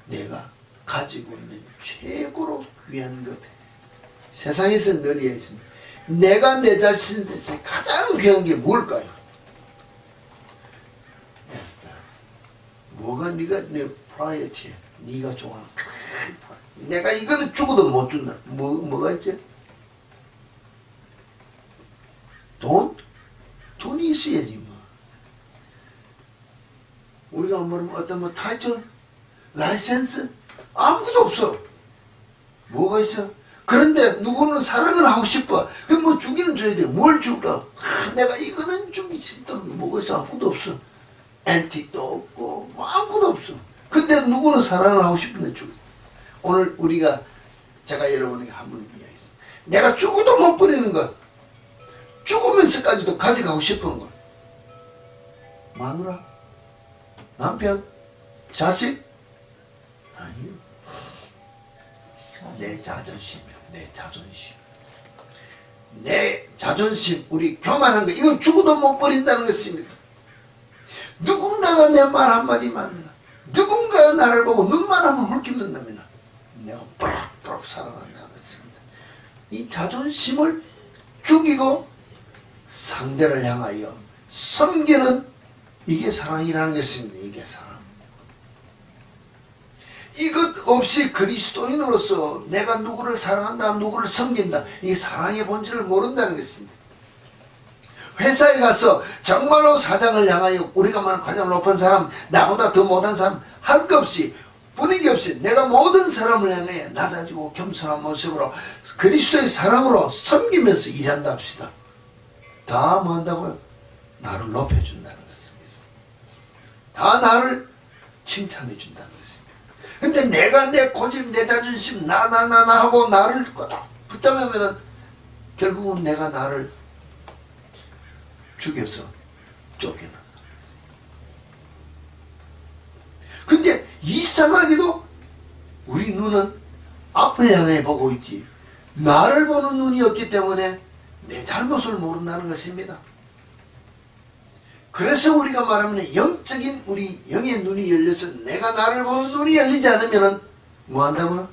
내가 가지고 있는 최고로 귀한 것, 세상에서 늘 있습니다. 내가 내 자신에서 가장 귀한 게 뭘까요? 에스터, 뭐가 네가 내 프라이어티야? 네가 좋아하는 큰 프라이어티. 내가 이거는 죽어도 못 준다. 뭐가 있지? 돈이 있어야지 뭐. 우리가 뭐라면 어떤 타이틀, 라이센스 아무것도 없어. 뭐가 있어? 그런데 누구는 사랑을 하고 싶어. 그럼 뭐 주기는 줘야 돼. 뭘 줄까? 내가 이거는 주기 싫다. 뭐가 있어? 아무것도 없어. 앤틱도 없고 뭐 아무것도 없어. 근데 누구는 사랑을 하고 싶은데 주기. 오늘 제가 여러분에게 한번 이야기했습니다. 내가 죽어도 못 버리는 것, 죽으면서까지도 가져가고 싶은 것. 마누라? 남편? 자식? 아니요. 내 자존심이요. 내 자존심, 우리 교만한 거, 이거 죽어도 못 버린다는 것입니다. 누군가가 내 말 한마디만, 누군가가 나를 보고 눈만 한번 훑긴다면 내가 빡빡 살아난다는 것입니다. 이 자존심을 죽이고 상대를 향하여 섬기는, 이게 사랑이라는 것입니다. 이게 사랑. 이것 없이 그리스도인으로서 내가 누구를 사랑한다, 누구를 섬긴다, 이 사랑의 본질을 모른다는 것입니다. 회사에 가서 정말로 사장을 향하여, 우리가 말하는 가장 높은 사람, 나보다 더 못한 사람 할 것 없이, 분위기 없이 내가 모든 사람을 향해 낮아지고 겸손한 모습으로 그리스도의 사랑으로 섬기면서 일한다 합시다. 다 뭐 한다고요? 나를 높여준다는 것입니다. 다 나를 칭찬해 준다는 것입니다. 근데 내가 내 고집, 내 자존심, 나 하고 나를 붙잡으면은 결국은 내가 나를 죽여서 쫓겨나. 근데 이상하게도 우리 눈은 앞을 향해 보고 있지, 나를 보는 눈이 없기 때문에 내 잘못을 모른다는 것입니다. 그래서 우리가 말하면 영적인 우리 영의 눈이 열려서 내가 나를 보는 눈이 열리지 않으면 뭐 한다고요?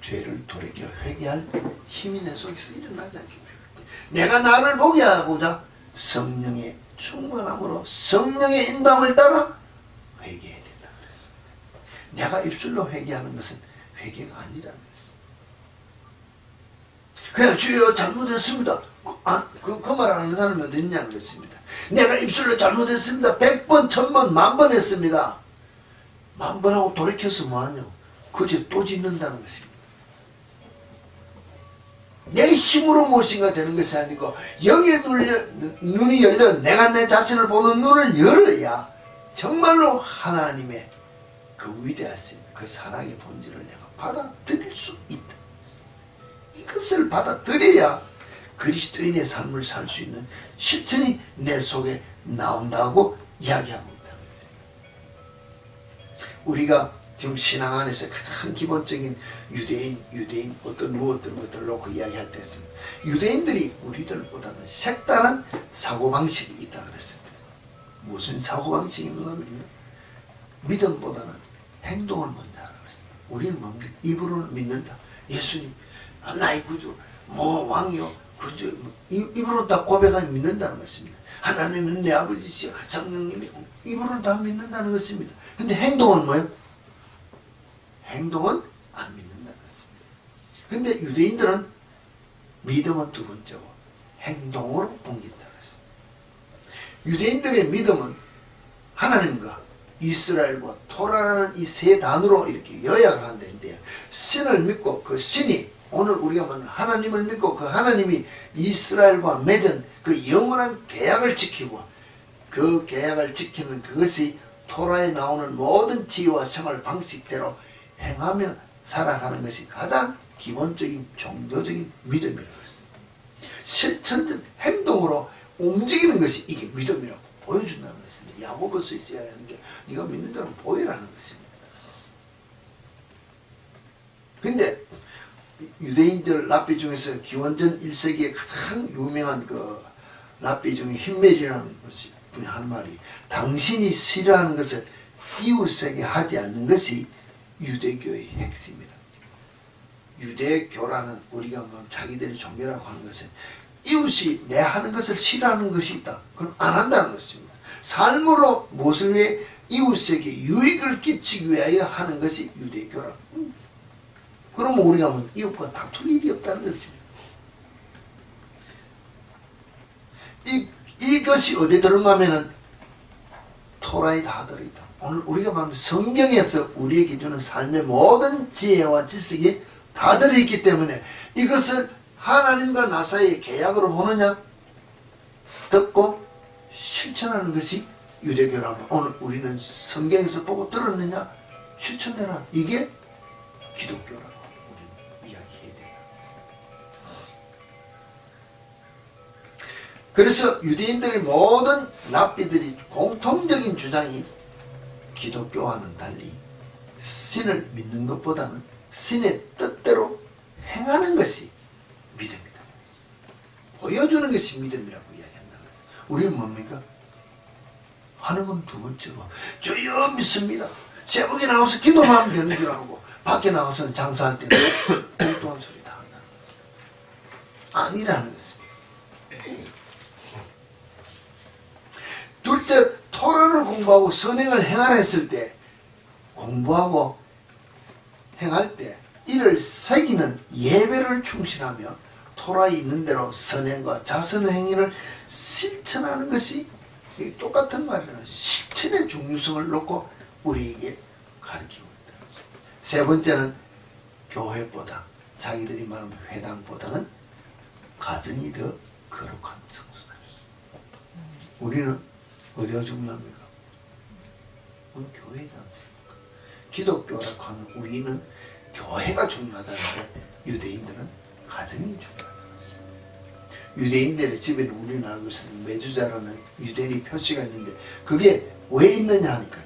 죄를 돌이켜 회개할 힘이 내 속에서 일어나지 않기 때문에 내가 나를 보게 하고자 성령의 충만함으로 성령의 인도함을 따라 회개해야 된다 그랬습니다. 내가 입술로 회개하는 것은 회개가 아니라는 것입니다. 그냥 주여 잘못했습니다. 그 말 하는 사람이 어디 있냐는 것입니다. 내가 입술로 잘못했습니다. 100번, 1000번, 10,000번 했습니다. 10,000번 하고 돌이켜서 뭐하냐? 그저 또 짓는다는 것입니다. 내 힘으로 무엇인가 되는 것이 아니고 영의 눈이 열려 내가 내 자신을 보는 눈을 열어야 정말로 하나님의 그 위대하신 그 사랑의 본질을 내가 받아들일 수 있다. 이것을 받아들여야 그리스도인의 삶을 살 수 있는 실천이 내 속에 나온다고 이야기하고 있다는 것입니다. 우리가 지금 신앙 안에서 가장 기본적인 유대인 어떤 무엇들 것들을 놓고 이야기할 때 있습니다. 유대인들이 우리들보다는 색다른 사고방식이 있다 그랬습니다. 무슨 사고방식인가 하면요, 믿음보다는 행동을 먼저 하라 그랬습니다. 우리는 뭡니까? 입으로 믿는다. 예수님 나의 구주 왕이요 구주 입으로 다 고백하며 믿는다는 것입니다. 하나님은 내 아버지시요 성령님이 입으로 다 믿는다는 것입니다. 근데 행동은 뭐예요? 행동은 안 믿는다는 것입니다. 근데 유대인들은 믿음은 두 번째고 행동으로 옮긴다는 것입니다. 유대인들의 믿음은 하나님과 이스라엘과 토라라는 이 세 단어로 이렇게 요약을 한다는데요. 신을 믿고 그 신이 오늘 우리가 말하는 하나님을 믿고 그 하나님이 이스라엘과 맺은 그 영원한 계약을 지키고 그 계약을 지키는 그것이 토라에 나오는 모든 지혜와 생활 방식대로 행하며 살아가는 것이 가장 기본적인 종교적인 믿음이라고 했습니다. 실천적 행동으로 움직이는 것이 이게 믿음이라고 보여준다는 것입니다. 야고보서 있어야 하는 게 네가 믿는 자는 보이라는 것입니다. 근데 유대인들 랍비 중에서 기원전 1세기에 가장 유명한 그 랍비 중에 힌멜이라는 것이 분이 한 말이 당신이 싫어하는 것을 이웃에게 하지 않는 것이 유대교의 핵심이라. 유대교라는 우리가 뭐 자기들의 종교라고 하는 것은 이웃이 내 하는 것을 싫어하는 것이 있다. 그럼 안 한다는 것입니다. 삶으로 무엇을 위해 이웃에게 유익을 끼치기 위하여 하는 것이 유대교라고. 그러면 우리가 뭐 이웃과 다툴 일이 없다는 것입니다. 이것이 어디에 들어가면은 토라에 다 들어있다. 오늘 우리가 말하면 성경에서 우리에게 주는 삶의 모든 지혜와 지식이 다 들어있기 때문에 이것을 하나님과 나 사이의 계약으로 보느냐, 듣고 실천하는 것이 유대교라면 오늘 우리는 성경에서 보고 들었느냐, 실천해라. 이게 기독교라고 우리는 이야기해야 된다는 것입니다. 그래서 유대인들의 모든 랍비들이 공통적인 주장이 기독교와는 달리 신을 믿는 것보다는 신의 뜻대로 행하는 것이 믿음이다. 보여주는 것이 믿음이라고 이야기한다는 거예요. 우리는 뭡니까? 하는 건 두 번째로 주여 믿습니다. 제목에 나와서 기도만 하면 되는 줄 알고 밖에 나와서는 장사할 때는 엉뚱한 소리 다 한다는 것입니다. 아니라는 것입니다. 둘째, 토라를 공부하고 선행을 행하라 했을 때 공부하고 행할 때 이를 새기는 예배를 충실하며 토라에 있는 대로 선행과 자선의 행위를 실천하는 것이 똑같은 말이라 실천의 중요성을 놓고 우리에게 가르치고 있다. 세 번째는 교회보다 자기들이 말하는 회당보다는 가정이 더 거룩한 성수다. 우리는 어디가 중요합니까? 우리 교회이지 않습니까? 기독교라고 하는 우리는 교회가 중요하다는데 유대인들은 가정이 중요하다는 것입니다. 유대인들의 집에는 우리는 알고 있는 메주자라는 유대인의 표시가 있는데 그게 왜 있느냐 하니까요.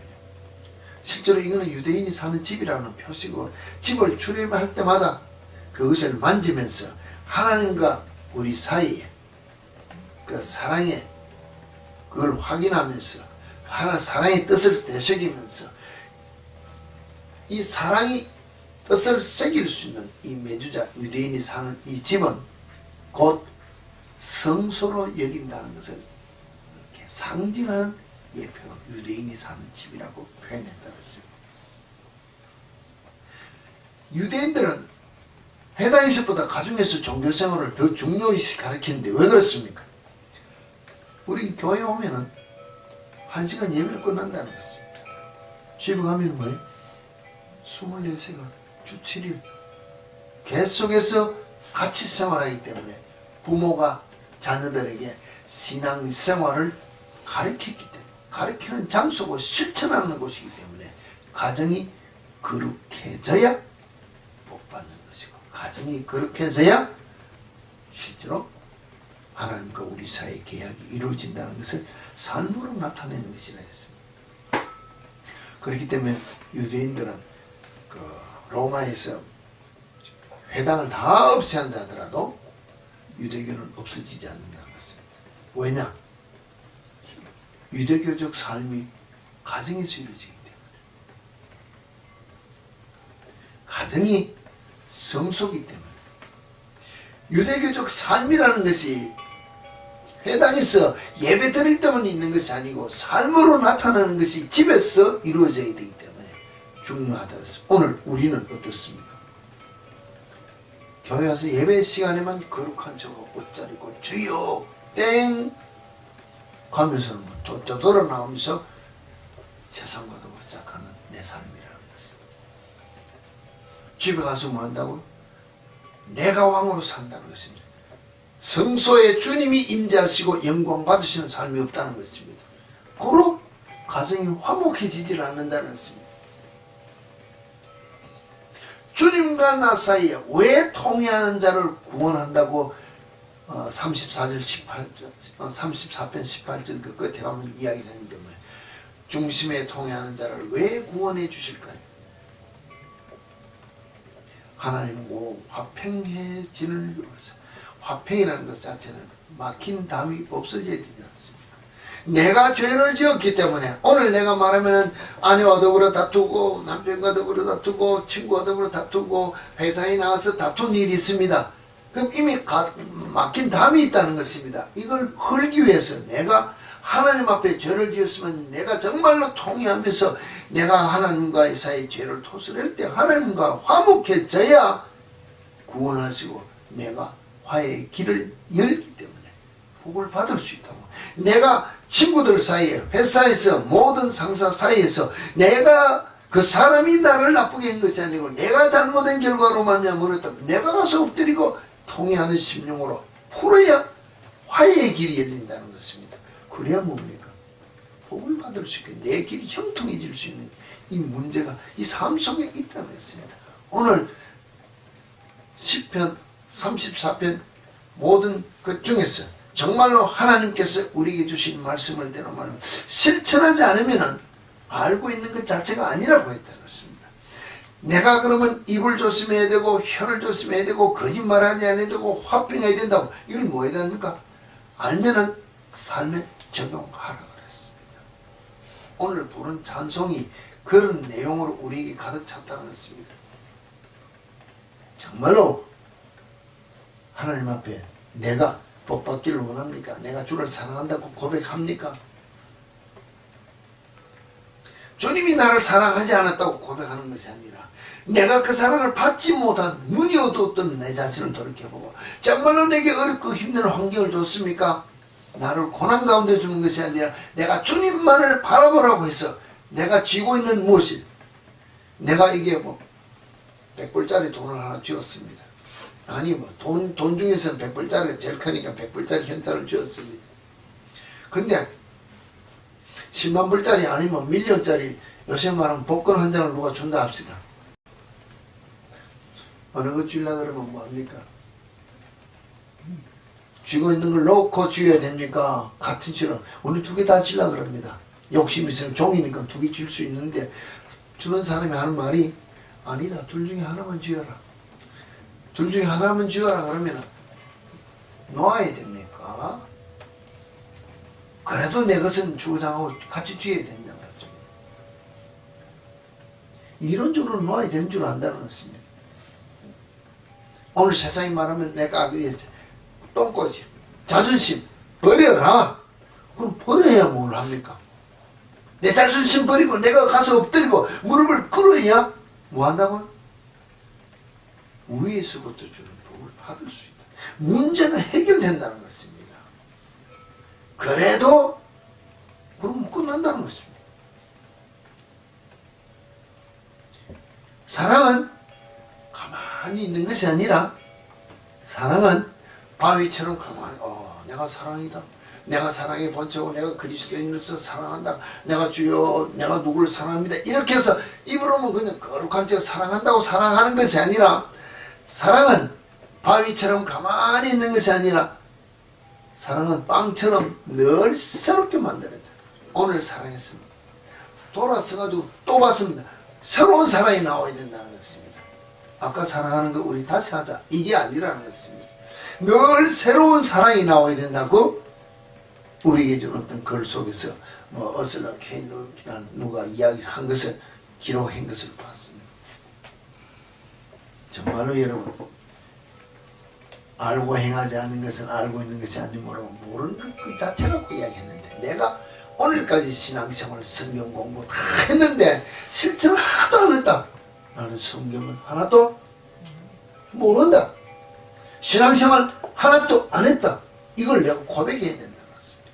실제로 이거는 유대인이 사는 집이라는 표시고 집을 출입할 때마다 그것을 만지면서 하나님과 우리 사이에 그 사랑의 그걸 확인하면서 하나 사랑의 뜻을 되새기면서 이 사랑이 뜻을 새길 수 있는 이 메주자 유대인이 사는 이 집은 곧 성소로 여긴다는 것을 이렇게 상징하는 예표로 유대인이 사는 집이라고 표현했다고 했습니다. 유대인들은 해당에서보다 가정에서 종교생활을 더 중요시 가르치는데 왜 그렇습니까? 우리 교회 오면은 1시간 예배를 끝난다는 것입니다. 집에 가면 뭐예요? 24시간 주 7일 계속해서 같이 생활하기 때문에 부모가 자녀들에게 신앙생활을 가르쳤기 때문에 가르치는 장소고 실천하는 곳이기 때문에 가정이 거룩해져야 복받는 것이고 가정이 거룩해져야 실제로 하나님과 우리 사이의 계약이 이루어진다는 것을 삶으로 나타내는 것이라 했습니다. 그렇기 때문에 유대인들은 로마에서 회당을 다 없애한다 하더라도 유대교는 없어지지 않는다는 것입니다. 왜냐? 유대교적 삶이 가정에서 이루어지기 때문에 가정이 성소이기 때문에 유대교적 삶이라는 것이 회당에서 예배 드릴 때만 있는 것이 아니고 삶으로 나타나는 것이 집에서 이루어져야 되기 때문에 중요하다 그랬습니다. 오늘 우리는 어떻습니까? 교회 와서 예배 시간에만 거룩한 척하고 옷자리고 주여 땡 가면서는 또 돌아 나오면서 세상과도 못작하는 내 삶이라는 것입니다. 집에 가서 뭐 한다고? 내가 왕으로 산다는 것입니다. 성소에 주님이 임재하시고 영광 받으시는 삶이 없다는 것입니다. 고로 가정이 화목해지질 않는다는 것입니다. 주님과 나 사이에 왜 통회하는 자를 구원한다고 34편 18절 그 끝에 가면 이야기를 했는데 중심에 통회하는 자를 왜 구원해 주실까요? 하나님과 화평해지는 위해서. 화평이라는 것 자체는 막힌 담이 없어져야 되지 않습니까? 내가 죄를 지었기 때문에 오늘 내가 말하면 아내와 더불어 다투고 남편과 더불어 다투고 친구와 더불어 다투고 회사에 나가서 다툰 일이 있습니다. 그럼 이미 막힌 담이 있다는 것입니다. 이걸 헐기 위해서 내가 하나님 앞에 죄를 지었으면 내가 정말로 통회하면서 내가 하나님과의 사이에 죄를 토설할 때 하나님과 화목해져야 구원하시고 내가 화해의 길을 열기 때문에 복을 받을 수 있다고. 내가 친구들 사이에 회사에서 모든 상사 사이에서 내가 그 사람이 나를 나쁘게 한 것이 아니고 내가 잘못한 결과로 말미암아 그랬다면 내가 가서 엎드리고 통회하는 심령으로 풀어야 화해의 길이 열린다는 것입니다. 그래야 뭡니까? 복을 받을 수 있게 내 길이 형통해질 수 있는 이 문제가 이 삶 속에 있다는 것입니다. 오늘 시편 34편 모든 것 중에서 정말로 하나님께서 우리에게 주신 말씀을 대로 말하면 실천하지 않으면 알고 있는 것 자체가 아니라고 했다는 것입니다. 내가 그러면 입을 조심해야 되고 혀를 조심해야 되고 거짓말하지 않아야 되고 화평해야 된다고 이걸 뭐 해야 됩니까? 알면은 삶에 적용하라 그랬습니다. 오늘 부른 찬송이 그런 내용으로 우리에게 가득 찼다는 것입니다. 정말로 하나님 앞에 내가 복 받기를 원합니까? 내가 주를 사랑한다고 고백합니까? 주님이 나를 사랑하지 않았다고 고백하는 것이 아니라 내가 그 사랑을 받지 못한 문이 어두웠던 내 자신을 돌이켜보고 정말로 내게 어렵고 힘든 환경을 줬습니까? 나를 고난 가운데 주는 것이 아니라 내가 주님만을 바라보라고 해서 내가 쥐고 있는 무엇이 내가 이게 100불짜리 돈을 하나 쥐었습니다. 아니 돈 중에서는 100불짜리가 제일 크니까 100불짜리 현찰을 쥐었습니다. 근데 10만불짜리 아니면 밀리언짜리 요새 말하면 복권 한 장을 누가 준다 합시다. 어느 거 쥐려고 그러면 뭐합니까? 쥐고 있는 걸 놓고 쥐어야 됩니까? 같은 쥐로 우리 두 개 다 쥐려고 그럽니다. 욕심이 있으면 종이니까 두 개 줄 수 있는데 주는 사람이 하는 말이 아니다. 둘 중에 하나만 쥐어라. 둘 중에 하나만 쥐어라 그러면 놓아야 됩니까? 그래도 나도 내 것은 주장하고 같이 쥐어야 된다는 것입니다. 이론적으로 놓아야 되는 줄 안다는 것입니다. 오늘 세상이 말하면 내가 똥꼬지, 자존심 버려라. 그럼 버려야 뭘 합니까? 내 자존심 버리고 내가 가서 엎드리고 무릎을 꿇어야 뭐 한다고? 위에서부터 주는 복을 받을 수 있다. 문제가 해결된다는 것입니다. 그래도 그럼 끝난다는 것입니다. 사랑은 가만히 있는 것이 아니라 사랑은 바위처럼 가만히 내가 사랑이다. 내가 사랑의 본체고 내가 그리스도인으로서 사랑한다. 내가 주여 내가 누구를 사랑합니다. 이렇게 해서 입으로는 그냥 거룩한 척 사랑한다고 사랑하는 것이 아니라 사랑은 바위처럼 가만히 있는 것이 아니라 사랑은 빵처럼 늘 새롭게 만들어야 돼. 오늘 사랑했습니다. 돌아서가지고 또 봤습니다. 새로운 사랑이 나와야 된다는 것입니다. 아까 사랑하는 거 우리 다시 하자. 이게 아니라는 것입니다. 늘 새로운 사랑이 나와야 된다고 우리에게 준 어떤 글 속에서 어슬러 케인루키나 누가 이야기를 한 것을 기록한 것을 봤습니다. 정말로 여러분 알고 행하지 않는 것은 알고 있는 것이 아니므로 모르는 것 그 자체라고 이야기했는데 내가 오늘까지 신앙생활 성경 공부 다 했는데 실천을 하나도 안 했다. 나는 성경을 하나도 모른다. 신앙생활 하나도 안 했다. 이걸 내가 고백해야 된다는 것입니다.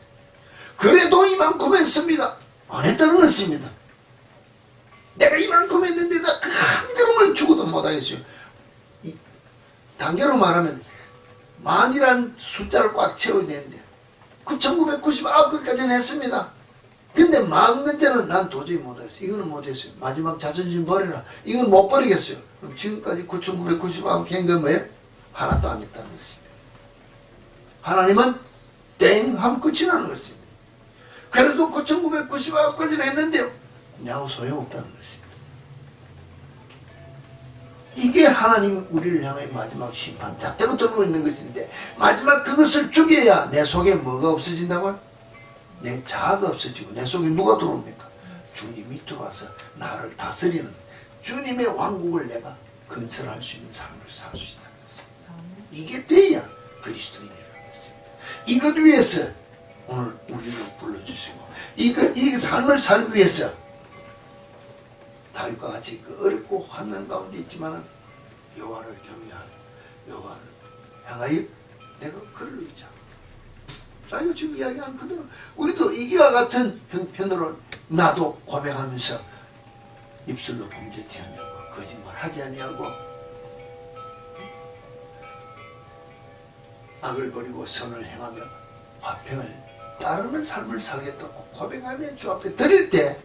그래도 이만큼 했습니다. 안 했다는 것입니다. 내가 이만큼 했는데 나 그 한 걸음을 죽어도 못하겠어요. 단계로 말하면 만이란 숫자를 꽉 채워야 되는데 9,999까지는 했습니다. 근데 만번째는 난 도저히 못했어요. 이거는 못했어요. 마지막 자존심 버려라. 이건 못 버리겠어요. 그럼 지금까지 9,999 한 건 뭐예요? 하나도 안 했다는 것입니다. 하나님은 땡 하면 끝이 나는 것입니다. 그래도 9,999까지는 했는데 내하고 소용없다는 것입니다. 이게 하나님 우리를 향해 마지막 심판 잣대로 들고 있는 것인데 마지막 그것을 죽여야 내 속에 뭐가 없어진다고요? 내 자아가 없어지고 내 속에 누가 들어옵니까? 주님이 들어와서 나를 다스리는 주님의 왕국을 내가 건설할 수 있는 삶을 살 수 있다는 것입니다. 이게 돼야 그리스도인이라는 것입니다. 이것 위해서 오늘 우리를 불러주시고 이 삶을 살기 위해서 다윗과 같이 그 어렵고 환난 가운데 있지만 여호와를 경외하고 여호와를 향하여 내가 그를 의지하고 자기가 지금 이야기하는 그대로 우리도 이와 같은 형편으로 나도 고백하면서 입술로 범죄치 아니하고 거짓말 하지 아니하고 악을 버리고 선을 행하며 화평을 따르는 삶을 살겠다고 고백하며 주 앞에 드릴 때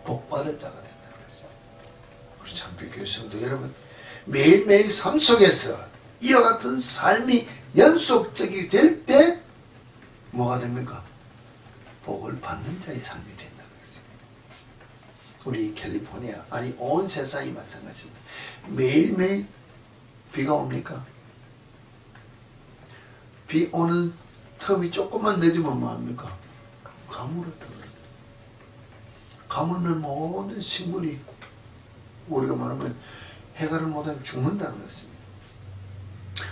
복받은 자가 된다는 것입니다. 우리 참빛교회 성도 여러분 매일매일 삶 속에서 이와 같은 삶이 연속적이 될 때 뭐가 됩니까? 복을 받는 자의 삶이 된다는 것입니다. 우리 캘리포니아 아니 온 세상이 마찬가지입니다. 매일매일 비가 옵니까? 비 오는 텀이 조금만 늦으면 뭐합니까? 가물어 떨어져요. 가물면 모든 식물이 우리가 말하면 해가를 못하면 죽는다는 것입니다.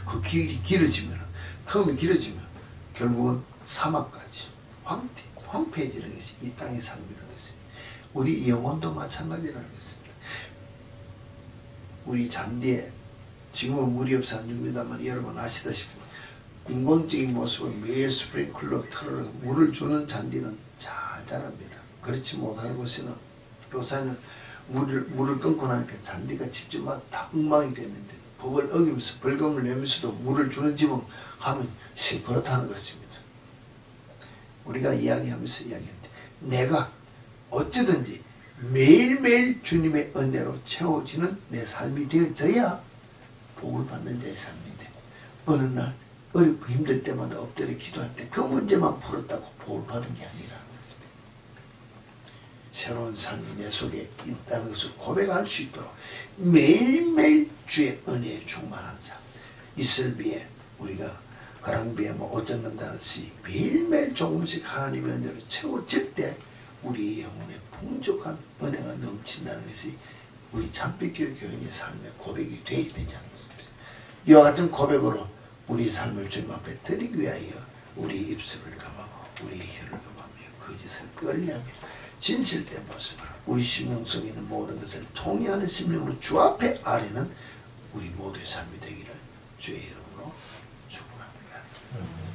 그 길이 길어지면 텀이 길어지면 결국은 사막까지 황폐해지는 것이 이 땅의 삶이라는 것입니다. 우리 영혼도 마찬가지라는 것입니다. 우리 잔디에 지금은 물이 없어 안 줍니다만 여러분 아시다시피 인공적인 모습을 매일 스프링클러 틀어 물을 주는 잔디는 잘 자랍니다. 그렇지 못한 곳에는 요새는 물을 끊고 나니까 잔디가 집집마다 다 엉망이 됐는데 법을 어기면서 벌금을 내면서도 물을 주는 집은 가면 시퍼렇다는 것입니다. 우리가 이야기하면서 이야기했는데 내가 어찌든지 매일매일 주님의 은혜로 채워지는 내 삶이 되어져야 복을 받는 자의 삶인데 어느 날 어렵고 힘들 때마다 엎드려 기도할 때 그 문제만 풀었다고 복을 받은 게 아니라는 것입니다. 새로운 삶이 내 속에 있다는 것을 고백할 수 있도록 매일매일 주의 은혜에 충만한 삶 이슬비에 우리가 가랑비에 뭐 어쩌는다듯이 매일매일 조금씩 하나님의 은혜로 채워질 때 우리 영혼에 풍족한 은혜가 넘친다는 것이 우리 참빛교회 교인의 삶의 고백이 되어야 되지 않습니까? 이와 같은 고백으로 우리 삶을 주님 앞에 드리기 위하여 우리 입술을 감하고 우리 혀를 감하며 거짓을 멀리하며 진실된 모습으로 우리 심령 속에 있는 모든 것을 통해하는 심령으로 주 앞에 아뢰는 우리 모두의 삶이 되기를 주의 이름으로 축복합니다.